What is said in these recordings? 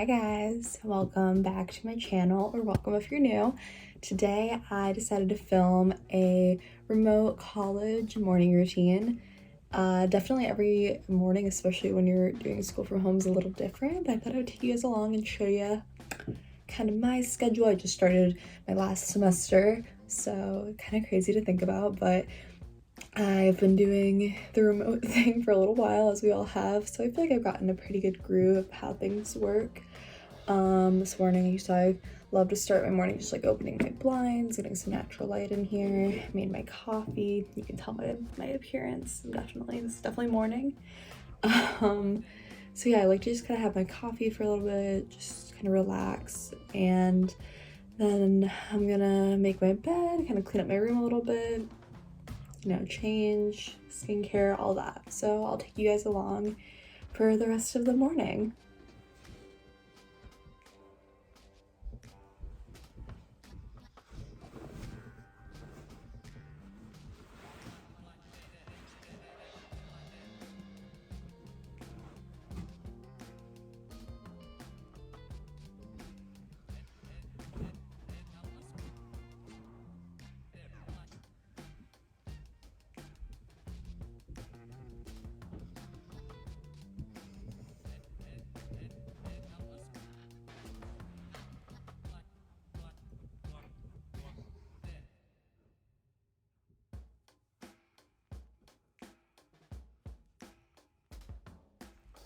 guys, welcome back to my channel, or welcome if you're new. Today I decided to film a remote college morning routine. Definitely every morning, especially when you're doing school from home, is a little different, but I thought I would take you guys along and show you kind of my schedule. I just started my last semester, so kind of crazy to think about, but I've been doing the remote thing for a little while, as we all have, so I feel like I've gotten a pretty good groove of how things work. This morning I love to start my morning just like opening my blinds, getting some natural light in here. Made my coffee. You can tell by my appearance. This is definitely morning. So yeah, I like to just kind of have my coffee for a little bit, just kind of relax, and then I'm gonna make my bed, kind of clean up my room a little bit, change, skincare, all that. So I'll take you guys along for the rest of the morning.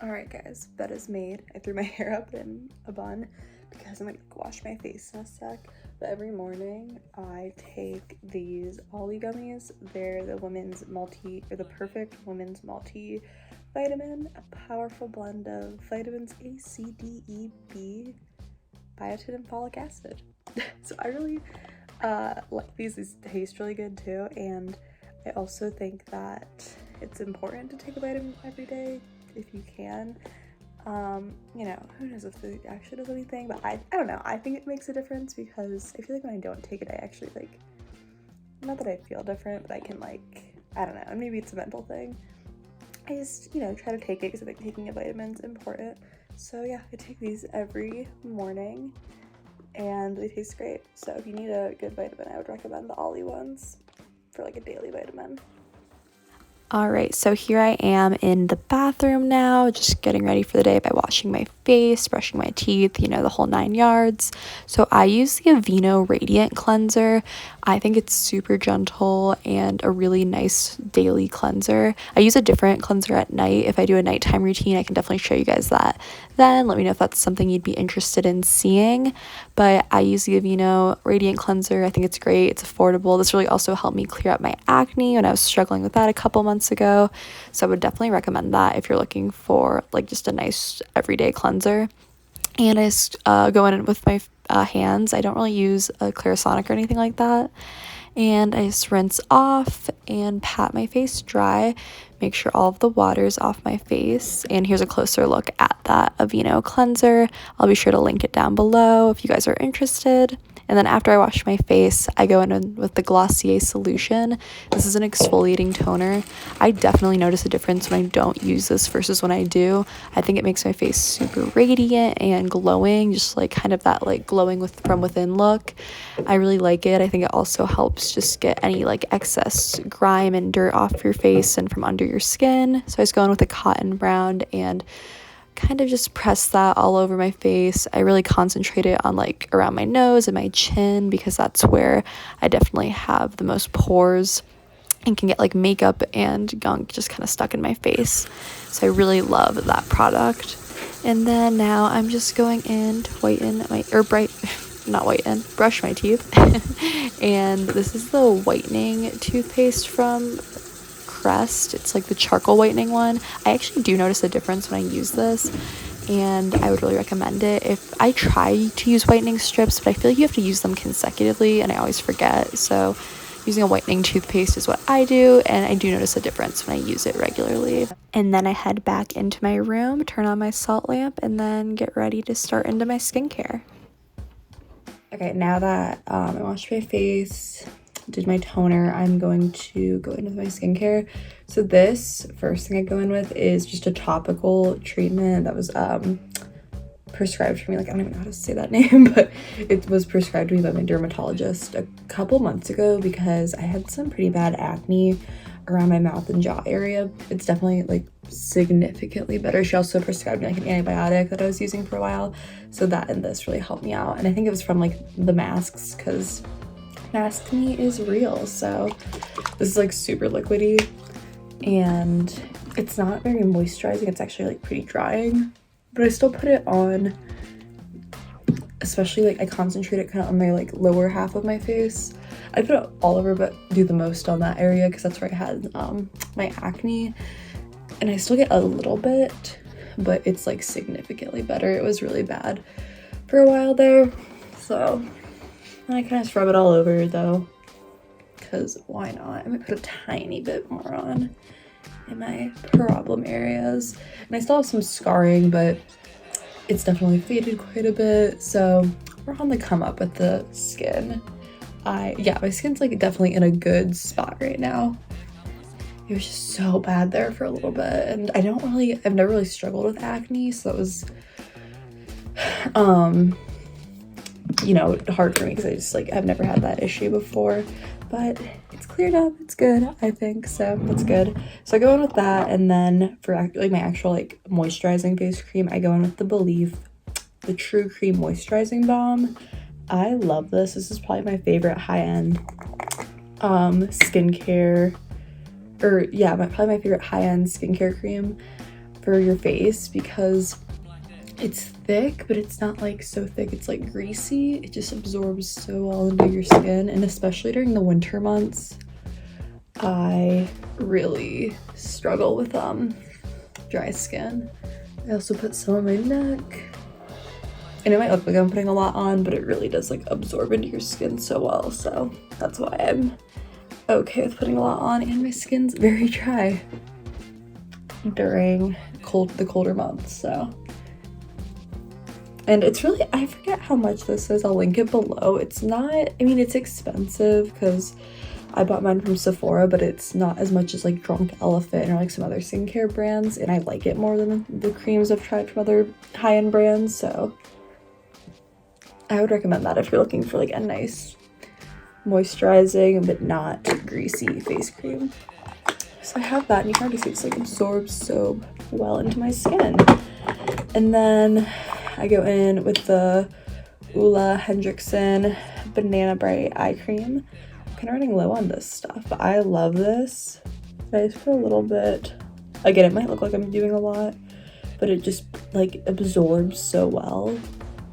Alright guys, bed is made. I threw my hair up in a bun because I'm gonna wash my face in a sec. But every morning I take these Ollie gummies. They're the perfect women's multi-vitamin, a powerful blend of vitamins A, C, D, E, B, biotin, and folic acid. So I really like these. These taste really good too, and I also think that it's important to take a vitamin every day if you can. Who knows if it actually does anything, but I don't know. I think it makes a difference because I feel like when I don't take it, I actually not that I feel different, but I can I don't know, maybe it's a mental thing. I just, try to take it because I think taking a vitamin is important. So yeah, I take these every morning and they taste great. So if you need a good vitamin, I would recommend the Ollie ones for a daily vitamin. Alright, so here I am in the bathroom now, just getting ready for the day by washing my face, brushing my teeth, the whole 9 yards. So I use the Aveeno Radiant Cleanser. I think it's super gentle and a really nice daily cleanser. I use a different cleanser at night. If I do a nighttime routine, I can definitely show you guys that. Then let me know if that's something you'd be interested in seeing. But I use the Aveeno Radiant Cleanser. I think it's great. It's affordable. This really also helped me clear up my acne when I was struggling with that a couple months ago. So I would definitely recommend that if you're looking for just a nice everyday cleanser. And I just go in with my hands. I don't really use a Clarisonic or anything like that. And I just rinse off and pat my face dry, make sure all of the water is off my face. And here's a closer look at that Aveeno cleanser. I'll be sure to link it down below if you guys are interested. And then after I wash my face, I go in with the Glossier solution. This is an exfoliating toner. I definitely notice a difference when I don't use this versus when I do. I think it makes my face super radiant and glowing, just kind of that glowing from within look. I really like it. I think it also helps just get any excess grime and dirt off your face and from under your skin. So I just go in with a cotton round and kind of just press that all over my face. I really concentrate it on around my nose and my chin because that's where I definitely have the most pores and can get makeup and gunk just kind of stuck in my face. So I really love that product. And then now I'm just going in to brush my teeth. And this is the whitening toothpaste from Crest. It's the charcoal whitening one. I actually do notice a difference when I use this, and I would really recommend it. If I try to use whitening strips, but I feel you have to use them consecutively and I always forget. So using a whitening toothpaste is what I do, and I do notice a difference when I use it regularly. And then I head back into my room, turn on my salt lamp, and then get ready to start into my skincare. Okay, now that I washed my face, did my toner, I'm going to go in with my skincare. So this first thing I go in with is just a topical treatment that was prescribed for me, like I don't even know how to say that name, but it was prescribed to me by my dermatologist a couple months ago because I had some pretty bad acne around my mouth and jaw area. It's definitely like significantly better. She also prescribed me like an antibiotic that I was using for a while, so that and this really helped me out. And I think it was from like the masks, because maskne is real. So this is like super liquidy and it's not very moisturizing. It's actually like pretty drying, but I still put it on, especially like I concentrate it kind of on my like lower half of my face. I put it all over, but do the most on that area because that's where I had my acne, and I still get a little bit, but it's like significantly better. It was really bad for a while there, so I kind of scrub it all over though, because why not? I might put a tiny bit more on in my problem areas, and I still have some scarring, but it's definitely faded quite a bit, so we're on the come up with the skin. Yeah, my skin's like definitely in a good spot right now. It was just so bad there for a little bit, and I've never really struggled with acne, so it was you know, hard for me because I just like I've never had that issue before, but it's cleared up. It's good, I think, so that's good. So I go in with that, and then for like my actual like moisturizing face cream, I go in with the Believe the True Cream Moisturizing Balm. I love this. This is probably my favorite high-end skincare, or yeah, probably my favorite high-end skincare cream for your face, because it's thick, but it's not like so thick it's like greasy. It just absorbs so well into your skin, and especially during the winter months I really struggle with dry skin. I also put some on my neck, and it might look like I'm putting a lot on, but it really does like absorb into your skin so well, so that's why I'm okay with putting a lot on. And my skin's very dry during the colder months, so. And it's really, I forget how much this is. I'll link it below. It's not, I mean, it's expensive because I bought mine from Sephora, but it's not as much as like Drunk Elephant or like some other skincare brands, and I like it more than the creams I've tried from other high-end brands, so I would recommend that if you're looking for like a nice moisturizing but not greasy face cream. So I have that, and you can already see it's like absorbs so well into my skin. And then I go in with the Ulla Hendrickson Banana Bright Eye Cream. I'm kind of running low on this stuff, but I love this. I just put a little bit. Again, it might look like I'm doing a lot, but it just like absorbs so well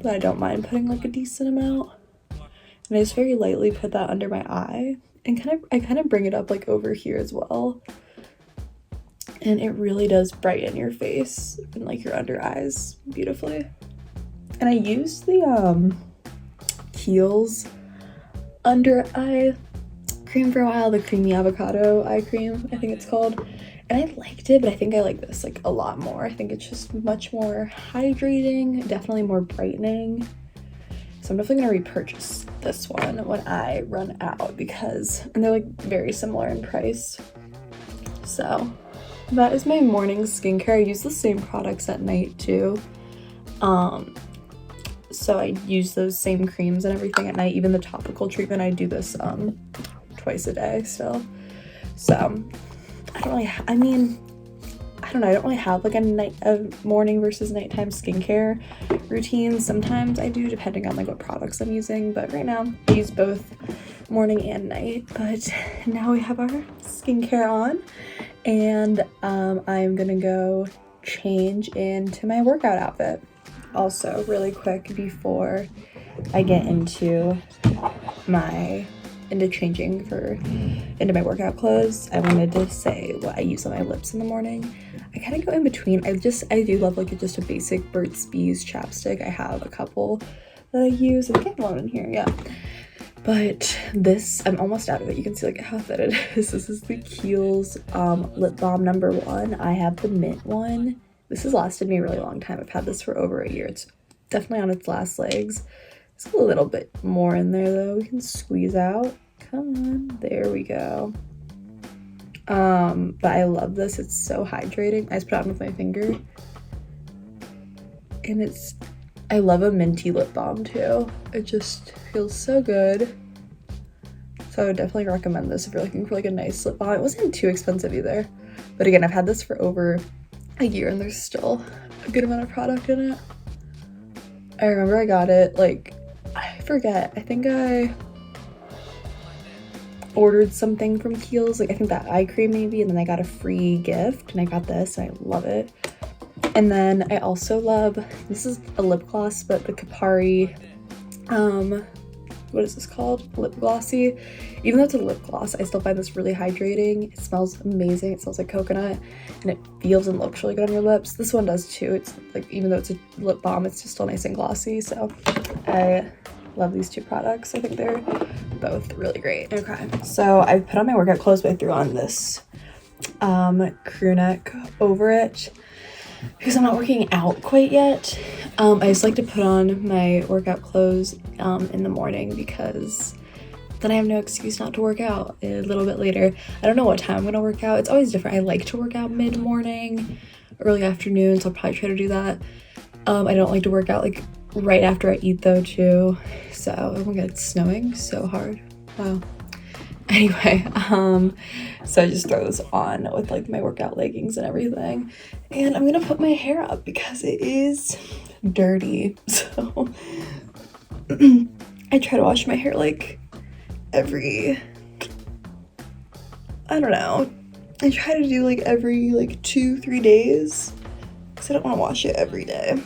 that I don't mind putting like a decent amount. And I just very lightly put that under my eye, and I kind of bring it up like over here as well. And it really does brighten your face and like your under eyes beautifully. And I used the Kiehl's under eye cream for a while, the creamy avocado eye cream, I think it's called. And I liked it, but I think I like this like a lot more. I think it's just much more hydrating, definitely more brightening. So I'm definitely gonna repurchase this one when I run out, and they're like very similar in price. So that is my morning skincare. I use the same products at night too. So I use those same creams and everything at night. Even the topical treatment, I do this twice a day still. So I don't really, I don't know, I don't really have like a morning versus nighttime skincare routine. Sometimes I do, depending on like what products I'm using, but right now I use both morning and night. But now we have our skincare on, and I'm gonna go change into my workout outfit. Also, really quick before I get into changing into my workout clothes, I wanted to say what I use on my lips in the morning. I kind of go in between. I do love like just a basic Burt's Bees chapstick. I have a couple that I use. I think I have one in here, yeah. But this, I'm almost out of it. You can see like how thin it is. This is the Kiehl's lip balm #1. I have the mint one. This has lasted me a really long time. I've had this for over a year. It's definitely on its last legs. There's a little bit more in there though. We can squeeze out. Come on, there we go. But I love this. It's so hydrating. I just put it on with my finger, and it's I love a minty lip balm too. It just feels so good. So I would definitely recommend this if you're looking for like a nice lip balm. It wasn't too expensive either. But again, I've had this for over a year and there's still a good amount of product in it. I remember I got it, like, I forget, I think I ordered something from Kiehl's, like I think that eye cream maybe, and then I got a free gift and I got this and I love it. And then I also love, this is a lip gloss, but the Kapari, what is this called? Lip Glossy. Even though it's a lip gloss, I still find this really hydrating. It smells amazing. It smells like coconut and it feels and looks really good on your lips. This one does too. It's like, even though it's a lip balm, it's just still nice and glossy. So I love these two products. I think they're both really great. Okay, so I put on my workout clothes, but I threw on this crew neck over it because I'm not working out quite yet. I just like to put on my workout clothes in the morning because then I have no excuse not to work out a little bit later. I don't know what time I'm gonna work out. It's always different. I like to work out mid-morning, early afternoon, so I'll probably try to do that. I don't like to work out like right after I eat though too. So, oh my god, it's snowing so hard. Wow. Anyway, so I just throw this on with like my workout leggings and everything. And I'm gonna put my hair up because it is dirty. So I try to wash my hair like every, I don't know. I try to do like every like 2-3 days because I don't want to wash it every day.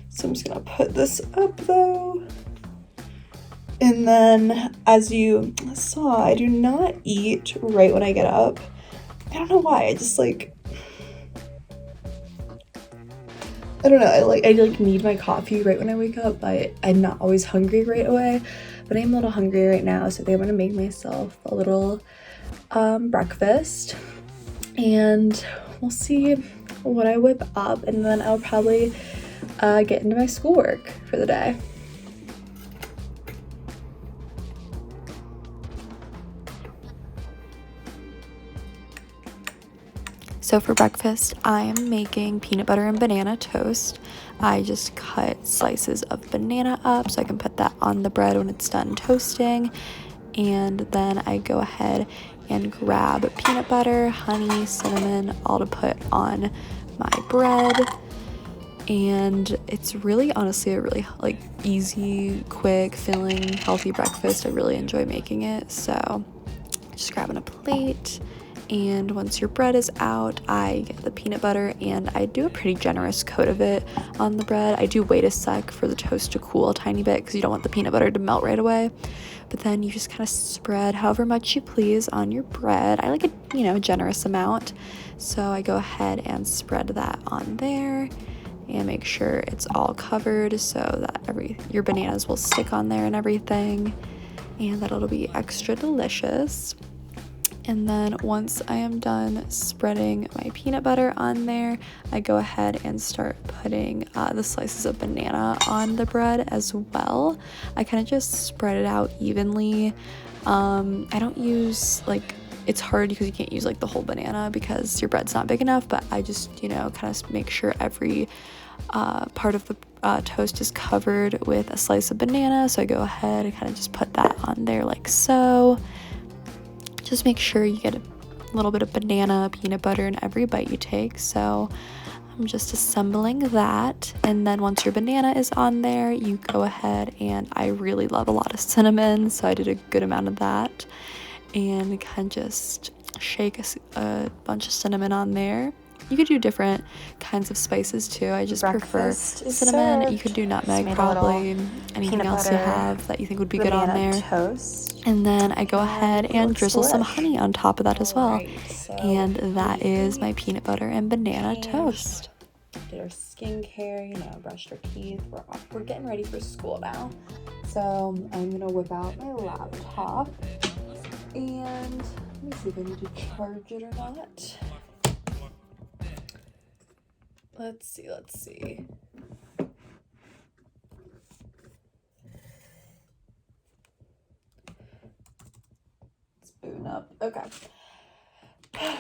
So I'm just gonna put this up though. And then, as you saw, I do not eat right when I get up. I don't know why. I just like, I don't know. I need my coffee right when I wake up. I'm not always hungry right away, but I'm a little hungry right now. So I think I'm gonna make myself a little breakfast, and we'll see what I whip up, and then I'll probably get into my schoolwork for the day. So for breakfast, I am making peanut butter and banana toast. I just cut slices of banana up so I can put that on the bread when it's done toasting. And then I go ahead and grab peanut butter, honey, cinnamon, all to put on my bread. And it's really, honestly, a really like easy, quick, filling, healthy breakfast. I really enjoy making it. So just grabbing a plate. And once your bread is out, I get the peanut butter and I do a pretty generous coat of it on the bread. I do wait a sec for the toast to cool a tiny bit because you don't want the peanut butter to melt right away. But then you just kind of spread however much you please on your bread. I like a, generous amount. So I go ahead and spread that on there and make sure it's all covered so that your bananas will stick on there and everything, and that it'll be extra delicious. And then once I am done spreading my peanut butter on there, I go ahead and start putting the slices of banana on the bread as well. I kind of just spread it out evenly. I don't use it's hard because you can't use the whole banana because your bread's not big enough, but I just, kind of make sure every part of the toast is covered with a slice of banana. So I go ahead and kind of just put that on there like so. Just make sure you get a little bit of banana, peanut butter in every bite you take. So I'm just assembling that. And then once your banana is on there, you go ahead, and I really love a lot of cinnamon, so I did a good amount of that. And kind of just shake a bunch of cinnamon on there. You could do different kinds of spices too. I just prefer cinnamon. Served. You could do nutmeg, probably. Anything else you have that you think would be good on there. Toast. And then I go ahead and drizzle some delish. honey on top of that as well. Right, so And that is my peanut butter and banana toast. Did our skincare, brushed our teeth. We're getting ready for school now. So I'm gonna whip out my laptop and let me see if I need to charge it or not. Let's see. Spoon up. Okay. I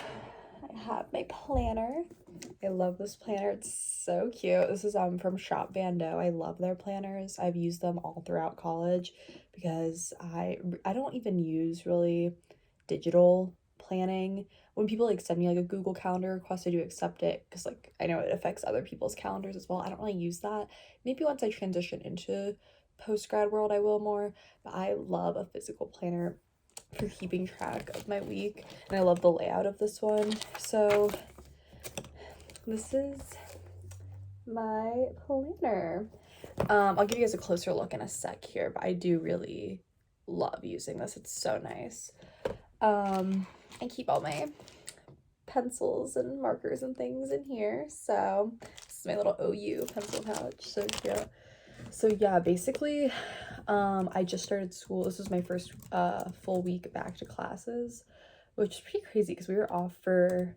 I have my planner. I love this planner. It's so cute. This is from Shop Van Dough. I love their planners. I've used them all throughout college because I don't even use really digital planning. When people like send me like a Google Calendar request, I do accept it because like I know it affects other people's calendars as well. I don't really use that. Maybe once I transition into post-grad world I will more, but I love a physical planner for keeping track of my week, and I love the layout of this one. So this is my planner. I'll give you guys a closer look in a sec here, but I do really love using this. It's so nice. I keep all my pencils and markers and things in here. So this is my little OU pencil pouch. So cute. So yeah, basically, I just started school. This was my first full week back to classes, which is pretty crazy because we were off for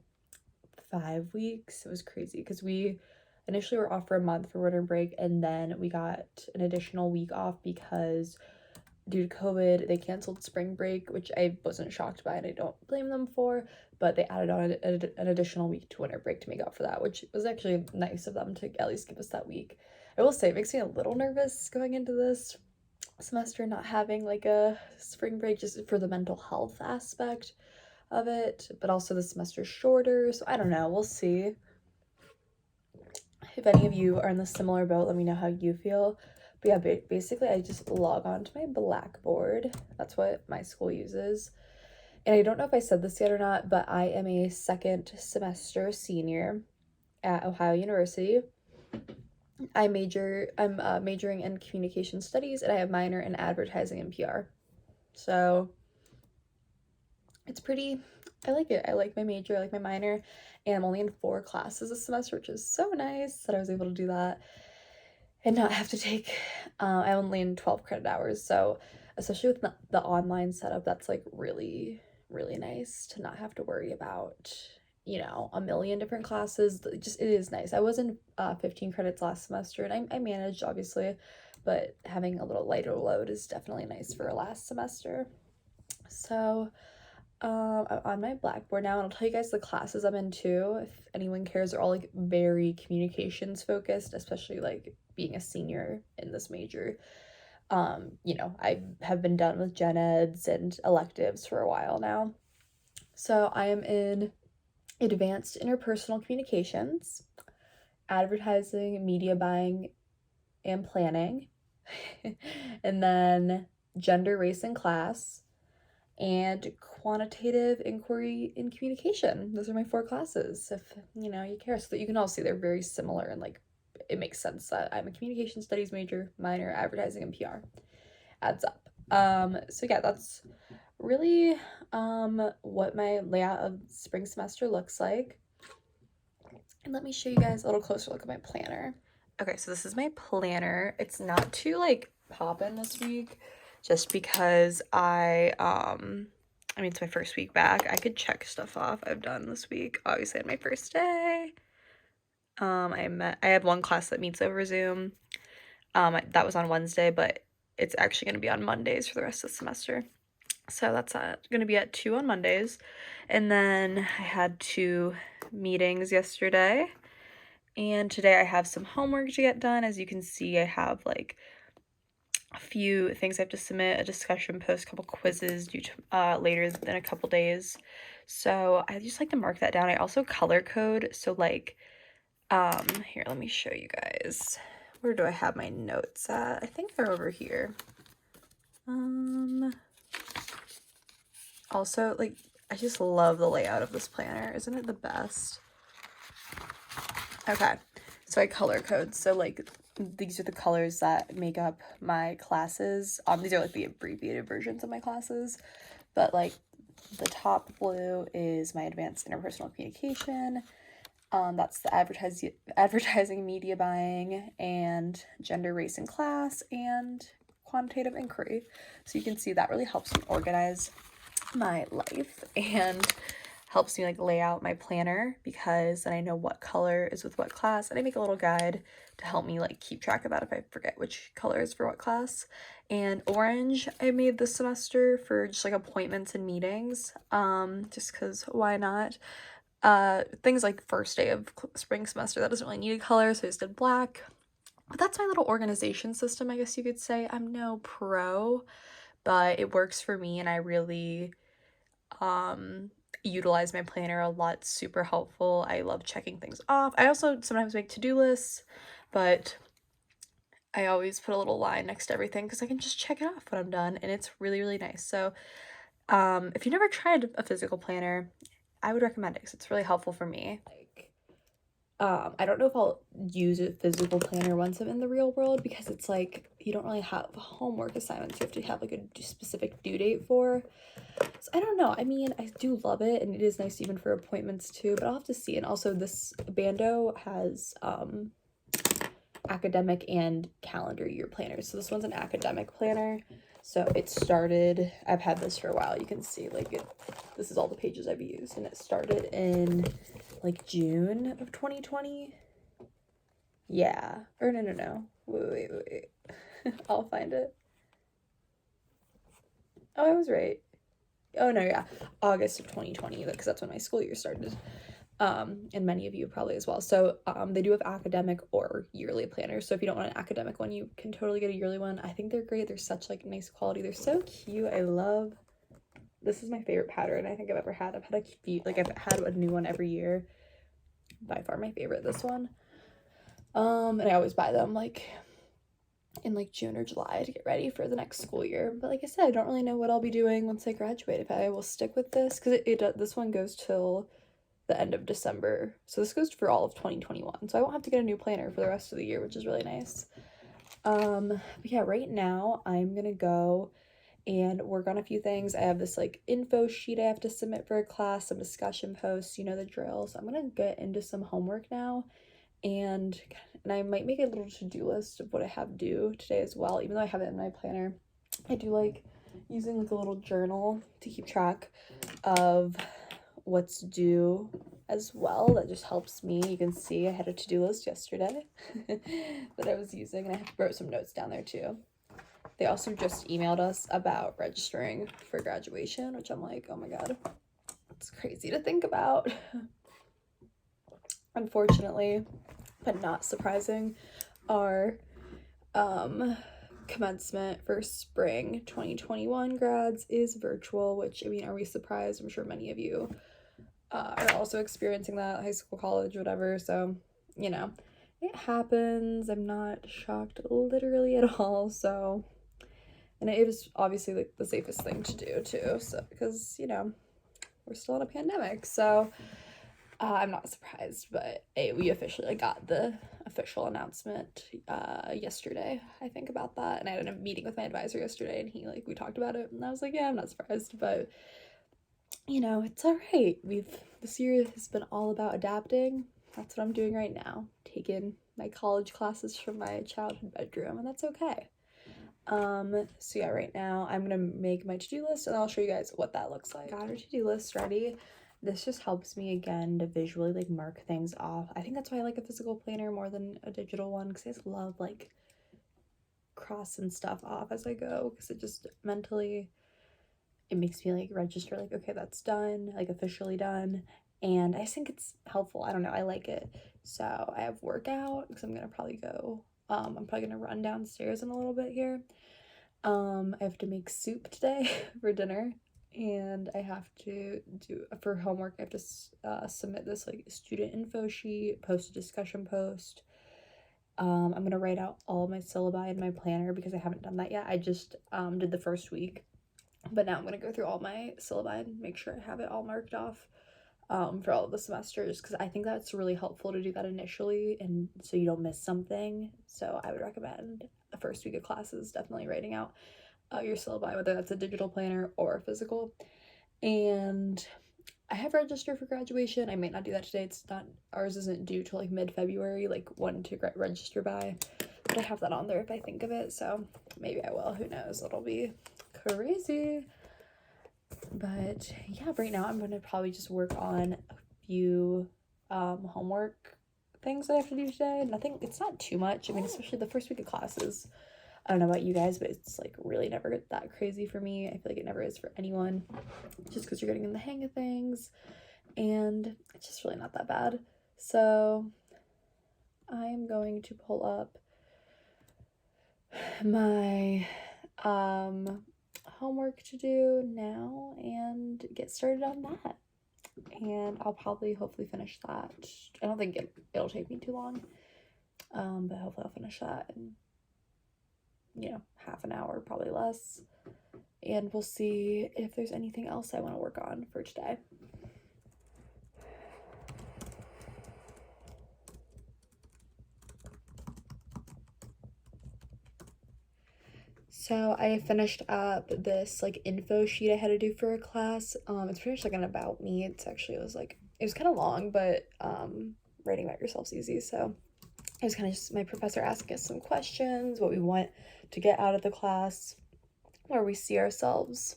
5 weeks. It was crazy because we initially were off for a month for winter break, and then we got an additional week off because due to COVID, they canceled spring break, which I wasn't shocked by and I don't blame them for, but they added on an additional week to winter break to make up for that, which was actually nice of them to at least give us that week. I will say it makes me a little nervous going into this semester, not having like a spring break, just for the mental health aspect of it, but also the semester's shorter, so I don't know, we'll see. If any of you are in the similar boat, let me know how you feel. But yeah, basically I just log on to my Blackboard. That's what my school uses. And I don't know if I said this yet or not, but I am a second semester senior at Ohio University. I'm majoring in communication studies, and I have minor in advertising and PR. So it's pretty, I like it. I like my major, I like my minor, and I'm only in 4 classes this semester, which is so nice that I was able to do that and not have to take, I'm only in 12 credit hours, so especially with the online setup, that's like really, really nice to not have to worry about, you know, a million different classes. It is nice. I was in 15 credits last semester, and I managed, obviously, but having a little lighter load is definitely nice for a last semester. So I'm on my Blackboard now, and I'll tell you guys the classes I'm in too, if anyone cares. They're all like very communications focused, especially like being a senior in this major. You know, I have been done with gen eds and electives for a while now. So I am in advanced interpersonal communications, advertising, media buying, and planning, and then gender, race, and class, and quantitative inquiry in communication. Those are my 4 classes, if you know you care, so that you can all see they're very similar, and like it makes sense that I'm a communication studies major, minor advertising and PR. Adds up. So yeah, that's really what my layout of spring semester looks like. And let me show you guys a little closer look at my planner. Okay, so this is my planner. It's not too like poppin' this week, just because I mean, it's my first week back. I could check stuff off I've done this week. Obviously, I had my first day. I had one class that meets over Zoom. That was on Wednesday, but it's actually going to be on Mondays for the rest of the semester. So that's going to be at 2 on Mondays. And then I had 2 meetings yesterday. And today I have some homework to get done. As you can see, I have like a few things I have to submit, a discussion post, a couple quizzes due to later in a couple days. So I just like to mark that down. I also color code. So like, here, let me show you guys. Where do I have my notes at? I think they're over here. Also, like, I just love the layout of this planner. Isn't it the best? Okay, so I color code. So like, these are the colors that make up my classes. These are like the abbreviated versions of my classes, but like the top blue is my advanced interpersonal communication. That's the advertising, media buying, and gender, race, and class, and quantitative inquiry. So you can see that really helps me organize my life and helps me like lay out my planner, because then I know what color is with what class, and I make a little guide to help me like keep track of that if I forget which color is for what class. And orange I made this semester for just like appointments and meetings, just because why not. Things like first day of spring semester, that doesn't really need a color, so I just did black. But that's my little organization system, I guess you could say. I'm no pro, but it works for me, and I really utilize my planner a lot. It's super helpful. I love checking things off. I also sometimes make to-do lists, but I always put a little line next to everything because I can just check it off when I'm done, and it's really, really nice. So if you never tried a physical planner, I would recommend it because it's really helpful for me. Like, I don't know if I'll use a physical planner once I'm in the real world, because it's like you don't really have homework assignments you have to have like a specific due date for. So I don't know. I mean, I do love it, and it is nice even for appointments too, but I'll have to see. And also this Bando has academic and calendar year planners. So this one's an academic planner. So it started, I've had this for a while. You can see like this is all the pages I've used, and it started in like June of 2020. Yeah. Or no. Wait. I'll find it. Oh, I was right. Oh no, yeah. August of 2020, because that's when my school year started. And many of you probably as well. So they do have academic or yearly planners. So if you don't want an academic one, you can totally get a yearly one. I think they're great. They're such like nice quality. They're so cute. I love, this is my favorite pattern I think I've ever had. I've had a few, like I've had a new one every year. By far my favorite, this one. And I always buy them like in like June or July to get ready for the next school year. But like I said, I don't really know what I'll be doing once I graduate. If I will stick with this, because this one goes till the end of December. So this goes for all of 2021. So I won't have to get a new planner for the rest of the year, which is really nice. But yeah, right now I'm gonna go and work on a few things. I have this like info sheet I have to submit for a class, some discussion posts, you know the drill. So I'm gonna get into some homework now, and I might make a little to-do list of what I have due today as well, even though I have it in my planner. I do like using like a little journal to keep track of what's due as well. That just helps me. You can see I had a to-do list yesterday that I was using, and I wrote some notes down there too. They also just emailed us about registering for graduation, which I'm like, oh my god, it's crazy to think about. Unfortunately, but not surprising, our commencement for spring 2021 grads is virtual, which, I mean, are we surprised? I'm sure many of you are also experiencing that, high school, college, whatever. So, you know, it happens. I'm not shocked literally at all. So, and it was obviously like the safest thing to do too. So, because, you know, we're still in a pandemic. So, I'm not surprised, but we officially got the official announcement yesterday, I think, about that. And I had a meeting with my advisor yesterday, and we talked about it, and I was like, yeah, I'm not surprised, but you know, it's all right. This year has been all about adapting. That's what I'm doing right now, taking my college classes from my childhood bedroom, and that's okay. So yeah, right now I'm gonna make my to-do list, and I'll show you guys what that looks like. Got our to-do list ready. This just helps me again to visually like mark things off. I think that's why I like a physical planner more than a digital one, because I just love like crossing stuff off as I go, because it just mentally, it makes me like register like, okay, that's done, like officially done. And I just think it's helpful. I don't know, I like it. So I have workout because I'm gonna probably go, I'm probably gonna run downstairs in a little bit here. I have to make soup today for dinner, and I have to do, for homework, I have to submit this like student info sheet, post a discussion post. I'm gonna write out all my syllabi in my planner because I haven't done that yet. I just did the first week, but now I'm gonna go through all my syllabi and make sure I have it all marked off for all of the semesters, because I think that's really helpful to do that initially, and so you don't miss something. So I would recommend the first week of classes definitely writing out your syllabi, whether that's a digital planner or a physical. And I have registered for graduation. I might not do that today. It's not, ours isn't due till like mid-February, like when to register by, but I have that on there if I think of it, so maybe I will. Who knows? It'll be crazy. But yeah, right now I'm gonna probably just work on a few homework things I have to do today. Nothing, it's not too much. I mean, especially the first week of classes, I don't know about you guys, but it's like really never that crazy for me. I feel like it never is for anyone, just because you're getting in the hang of things. and it's just really not that bad. So I'm going to pull up my homework to do now and get started on that. And I'll probably hopefully finish that. I don't think it'll take me too long, but hopefully I'll finish that in, you know, half an hour, probably less. And we'll see if there's anything else I want to work on for today. So I finished up this like info sheet I had to do for a class. It's pretty much like an about me. It was kind of long, but writing about yourself's easy. So it was kind of just my professor asking us some questions, what we want to get out of the class, where we see ourselves,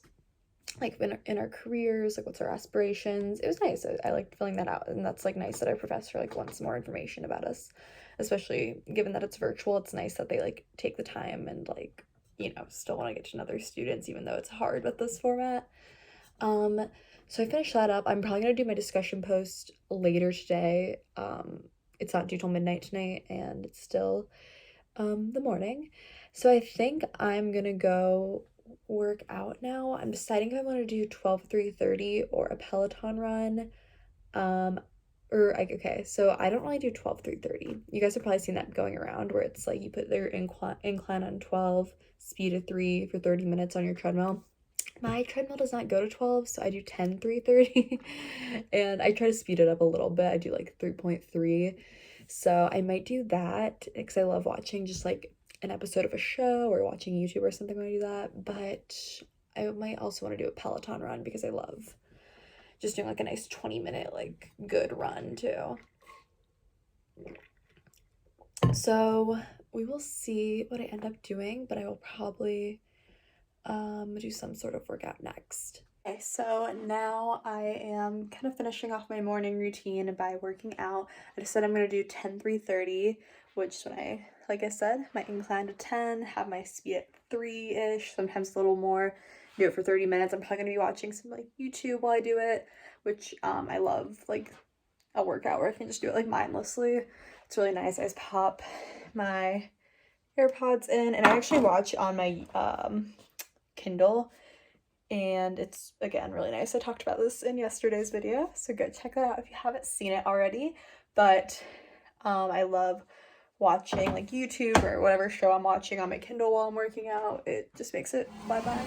like in our careers, like what's our aspirations. It was nice. I liked filling that out, and that's like nice that our professor like wants more information about us, especially given that it's virtual. It's nice that they like take the time and like, you know, still want to get to know their students, even though it's hard with this format. So I finished that up. I'm probably gonna do my discussion post later today. It's not due till midnight tonight, and it's still the morning. So I think I'm gonna go work out now. I'm deciding if I want to do 12-3:30 or a Peloton run. Okay, so I don't really do 12-3:30. You guys have probably seen that going around where it's like you put their incline on 12, speed of 3 for 30 minutes on your treadmill. My treadmill does not go to 12, so I do 10-3:30, and I try to speed it up a little bit. I do like 3.3, so I might do that because I love watching just like an episode of a show or watching YouTube or something when I do that. But I might also want to do a Peloton run because I love just doing like a nice 20-minute like good run too. So we will see what I end up doing, but I will probably do some sort of workout next. Okay, so now I am kind of finishing off my morning routine by working out. I just said I'm going to do 10-3:30, which is when like I said, my incline to 10, have my speed at 3-ish, sometimes a little more, do it for 30 minutes. I'm probably going to be watching some like YouTube while I do it, which I love, like a workout where I can just do it like mindlessly. It's really nice. I just pop my AirPods in, and I actually watch on my Kindle, and it's again really nice. I talked about this in yesterday's video, so go check that out if you haven't seen it already. But I love watching like YouTube or whatever show I'm watching on my Kindle while I'm working out. It just makes it fly by.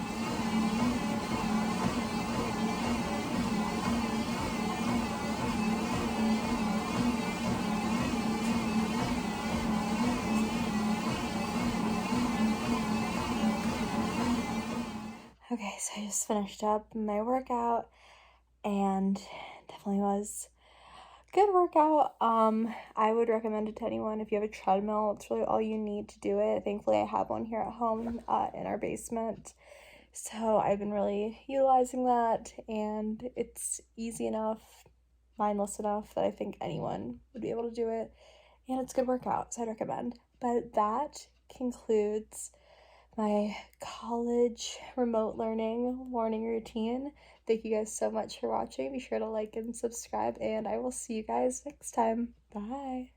Okay, so I just finished up my workout, and definitely was a good workout. I would recommend it to anyone. If you have a treadmill, it's really all you need to do it. Thankfully, I have one here at home in our basement, so I've been really utilizing that, and it's easy enough, mindless enough that I think anyone would be able to do it, and it's a good workout, so I'd recommend. But that concludes my college remote learning morning routine. Thank you guys so much for watching. Be sure to like and subscribe, and I will see you guys next time. Bye.